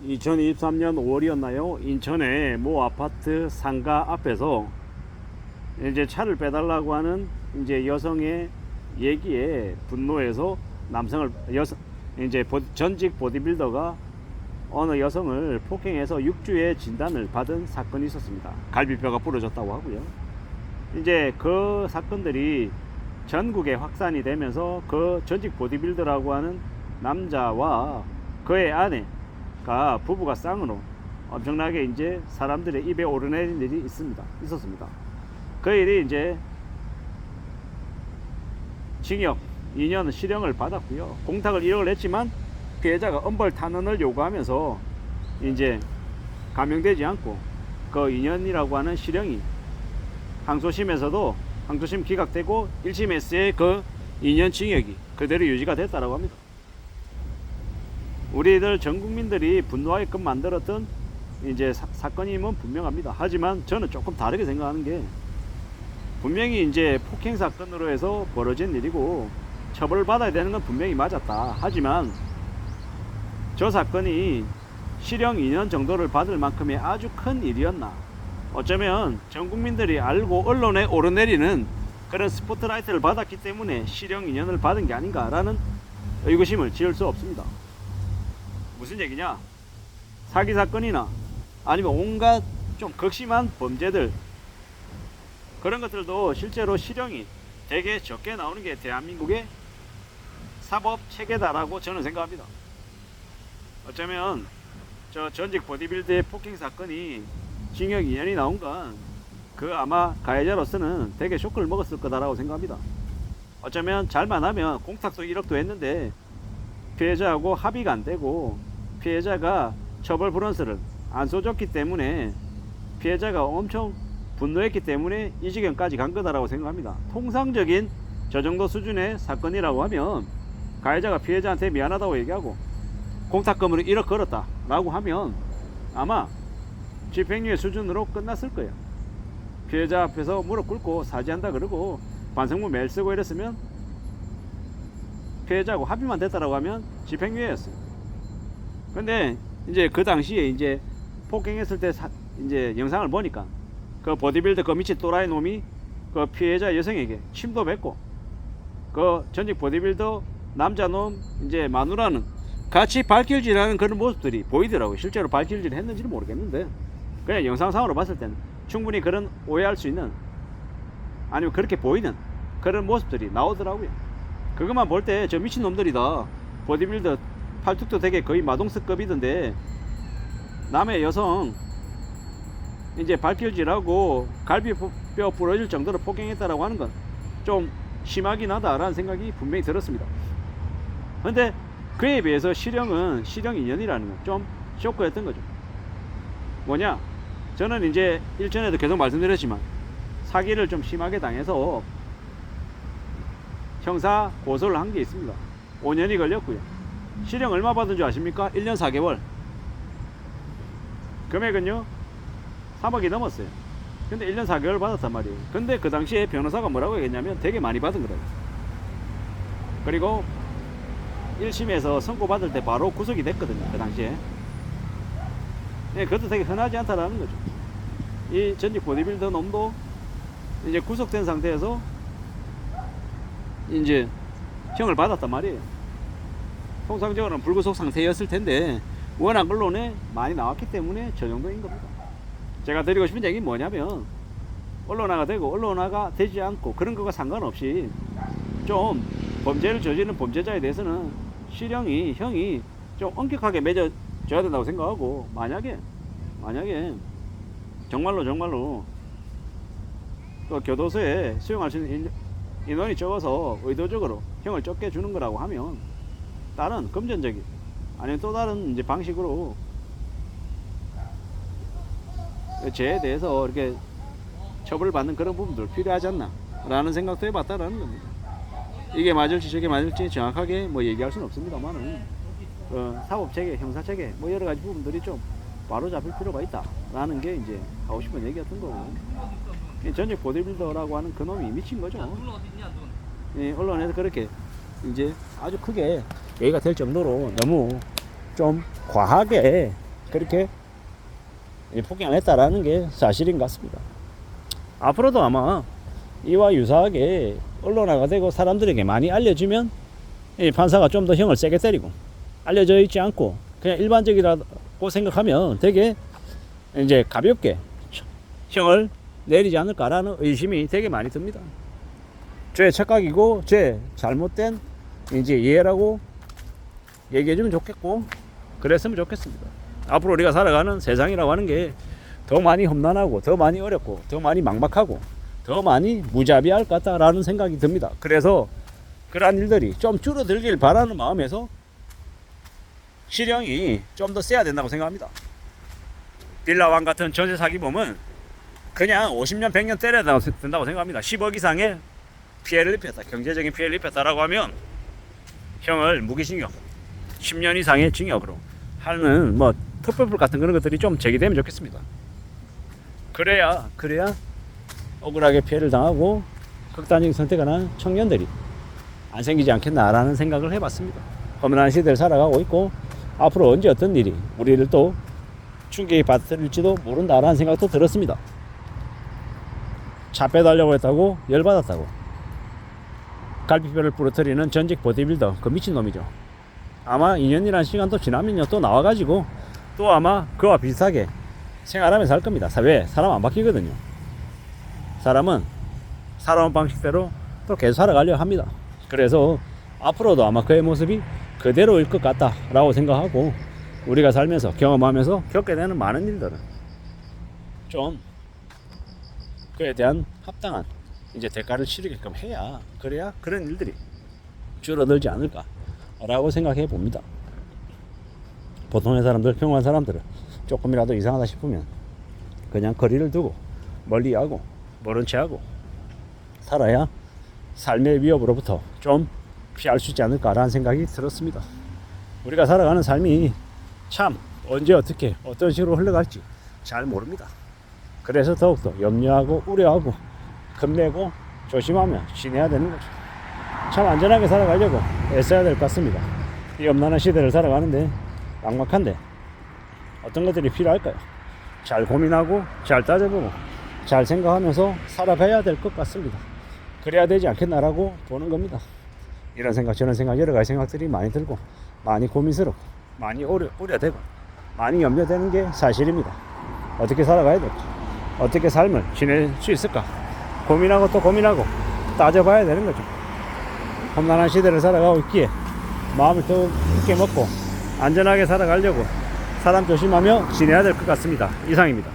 2023년 5월이었나요? 인천의 모 아파트 상가 앞에서 이제 차를 빼달라고 하는 이제 여성의 얘기에 분노해서 이제 전직 보디빌더가 어느 여성을 폭행해서 6주의 진단을 받은 사건이 있었습니다. 갈비뼈가 부러졌다고 하고요. 이제 그 사건들이 전국에 확산이 되면서 그 전직 보디빌더라고 하는 남자와 그의 아내가 부부가 쌍으로 엄청나게 이제 사람들의 입에 오르내린 일이 있었습니다. 그 일이 이제 징역 2년 실형을 받았고요. 공탁을 1억을 했지만 피해자가 엄벌 탄원을 요구하면서 이제 감형되지 않고 그 2년이라고 하는 실형이 항소심에서도 항소심 기각되고 1심에서의 그 2년 징역이 그대로 유지가 됐다라고 합니다. 우리들 전 국민들이 분노하게끔 만들었던 이제 사건임은 분명합니다. 하지만 저는 조금 다르게 생각하는 게 분명히 이제 폭행 사건으로 해서 벌어진 일이고 처벌을 받아야 되는 건 분명히 맞았다. 하지만 저 사건이 실형 2년 정도를 받을 만큼의 아주 큰 일이었나? 어쩌면 전 국민들이 알고 언론에 오르내리는 그런 스포트라이트를 받았기 때문에 실형 2년을 받은 게 아닌가라는 의구심을 지을 수 없습니다. 무슨 얘기냐? 사기 사건이나 아니면 온갖 좀 극심한 범죄들 그런 것들도 실제로 실형이 되게 적게 나오는 게 대한민국의 사법 체계다라고 저는 생각합니다. 어쩌면 저 전직 보디빌더의 폭행 사건이 징역 2년이 나온 건 그 아마 가해자로서는 되게 쇼크를 먹었을 거다라고 생각합니다. 어쩌면 잘만 하면 공탁도 1억도 했는데 피해자하고 합의가 안 되고 피해자가 처벌 불원서를 안 써줬기 때문에 피해자가 엄청 분노했기 때문에 이 지경까지 간 거다라고 생각합니다. 통상적인 저 정도 수준의 사건이라고 하면 가해자가 피해자한테 미안하다고 얘기하고 공탁금으로 1억 걸었다 라고 하면 아마 집행유예 수준으로 끝났을 거예요. 피해자 앞에서 무릎 꿇고 사죄한다 그러고 반성문 메일 쓰고 이랬으면 피해자하고 합의만 됐다라고 하면 집행유예였어요. 근데 이제 그 당시에 이제 폭행했을 때 이제 영상을 보니까 그 보디빌더 그 미친 또라이 놈이 그 피해자 여성에게 침도 뱉고 그 전직 보디빌더 남자놈 이제 마누라는 같이 발길질하는 그런 모습들이 보이더라고요. 실제로 발길질 했는지는 모르겠는데 그냥 영상상으로 봤을 때는 충분히 그런 오해할 수 있는 아니면 그렇게 보이는 그런 모습들이 나오더라고요. 그것만 볼 때 저 미친놈들이다. 보디빌더 팔뚝도 되게 거의 마동석급이던데 남의 여성 이제 발길질하고 갈비뼈 부러질 정도로 폭행했다라고 하는 건 좀 심하긴 하다라는 생각이 분명히 들었습니다. 근데 그에 비해서 실형은 실형 2년이라는 건 좀 쇼크였던 거죠. 뭐냐? 저는 이제 일전에도 계속 말씀드렸지만 사기를 좀 심하게 당해서 형사 고소를 한 게 있습니다. 5년이 걸렸고요. 실형 얼마 받은 줄 아십니까? 1년 4개월. 금액은요 3억이 넘었어요. 근데 1년 4개월 받았단 말이에요. 근데 그 당시에 변호사가 뭐라고 얘기했냐면 되게 많이 받은 거라고. 그리고 1심에서 선고받을 때 바로 구속이 됐거든요. 그 당시에. 네, 그것도 되게 흔하지 않다라는 거죠. 이 전직 보디빌더 놈도 이제 구속된 상태에서 이제 형을 받았단 말이에요. 통상적으로는 불구속 상태였을 텐데 워낙 언론에 많이 나왔기 때문에 저 정도인 겁니다. 제가 드리고 싶은 얘기는 뭐냐면 언론화가 되고 언론화가 되지 않고 그런 거가 상관없이 좀 범죄를 저지른 범죄자에 대해서는 형이 좀 엄격하게 맺어줘야 된다고 생각하고 만약에 정말로 그 교도소에 수용할 수 있는 인원이 적어서 의도적으로 형을 적게 주는 거라고 하면 다른 금전적인 아니면 또 다른 이제 방식으로 죄에 대해서 이렇게 처벌받는 그런 부분들 필요하지 않나 라는 생각도 해봤다라는 겁니다. 이게 맞을지 저게 맞을지 정확하게 뭐 얘기할 수는 없습니다만은 사법체계, 형사체계 뭐 여러가지 부분들이 좀 바로 잡힐 필요가 있다 라는 게 이제 하고 싶은 얘기였던 거고 전직 보디빌더라고 하는 그놈이 미친 거죠. 예, 언론에서 그렇게 이제 아주 크게 얘기가 될 정도로 너무 좀 과하게 그렇게 폭행했다라는 게 사실인 것 같습니다. 앞으로도 아마 이와 유사하게 언론화가 되고 사람들에게 많이 알려지면 이 판사가 좀 더 형을 세게 때리고, 알려져 있지 않고 그냥 일반적이라고 생각하면 되게 이제 가볍게 형을 내리지 않을까라는 의심이 되게 많이 듭니다. 죄 착각이고 죄 잘못된 이제 이해라고 얘기해주면 좋겠고, 그랬으면 좋겠습니다. 앞으로 우리가 살아가는 세상이라고 하는 게 더 많이 험난하고 더 많이 어렵고 더 많이 막막하고 더 많이 무자비할 것 같다라는 생각이 듭니다. 그래서 그러한 일들이 좀 줄어들길 바라는 마음에서 실형이 좀 더 세야 된다고 생각합니다. 빌라왕 같은 전세 사기범은 그냥 50년 100년 때려야 된다고 생각합니다. 10억 이상의 피해를 입혔다, 경제적인 피해를 입혔다라고 하면 형을 무기징역 10년 이상의 징역으로 하는 뭐 특별법 같은 그런 것들이 좀 제기되면 좋겠습니다. 그래야 억울하게 피해를 당하고 극단적인 선택을 하는 청년들이 안 생기지 않겠나라는 생각을 해봤습니다. 험난한 시대를 살아가고 있고 앞으로 언제 어떤 일이 우리를 또 충격이 받을지도 모른다라는 생각도 들었습니다. 차 빼달라고 했다고 열받았다고 갈비뼈를 부러뜨리는 전직 보디빌더, 그 미친놈이죠. 아마 2년이라는 시간도 지나면요 또 나와가지고 또 아마 그와 비슷하게 생활하면서 할 겁니다. 왜? 사람 안 바뀌거든요. 사람은 살아온 방식대로 또 계속 살아가려고 합니다. 그래서 앞으로도 아마 그의 모습이 그대로일 것 같다라고 생각하고, 우리가 살면서 경험하면서 겪게 되는 많은 일들은 좀 그에 대한 합당한 이제 대가를 치르게끔 해야, 그래야 그런 일들이 줄어들지 않을까라고 생각해 봅니다. 보통의 사람들, 평범한 사람들은 조금이라도 이상하다 싶으면 그냥 거리를 두고 멀리하고 모른 채하고 살아야 삶의 위협으로부터 좀 피할 수 있지 않을까라는 생각이 들었습니다. 우리가 살아가는 삶이 참 언제 어떻게 어떤 식으로 흘러갈지 잘 모릅니다. 그래서 더욱더 염려하고 우려하고 겁내고 조심하며 지내야 되는 거죠. 참 안전하게 살아가려고 애써야 될 것 같습니다. 이 험난한 시대를 살아가는데 막막한데 어떤 것들이 필요할까요? 잘 고민하고 잘 따져보고 잘 생각하면서 살아가야 될 것 같습니다. 그래야 되지 않겠나라고 보는 겁니다. 이런 생각 저런 생각 여러 가지 생각들이 많이 들고 많이 고민스럽고 많이 우려되고 많이 염려되는 게 사실입니다. 어떻게 살아가야 될지, 어떻게 삶을 지낼 수 있을까 고민하고 또 고민하고 따져봐야 되는 거죠. 험난한 시대를 살아가고 있기에 마음을 더욱 깊게 먹고 안전하게 살아가려고 사람 조심하며 지내야 될 것 같습니다. 이상입니다.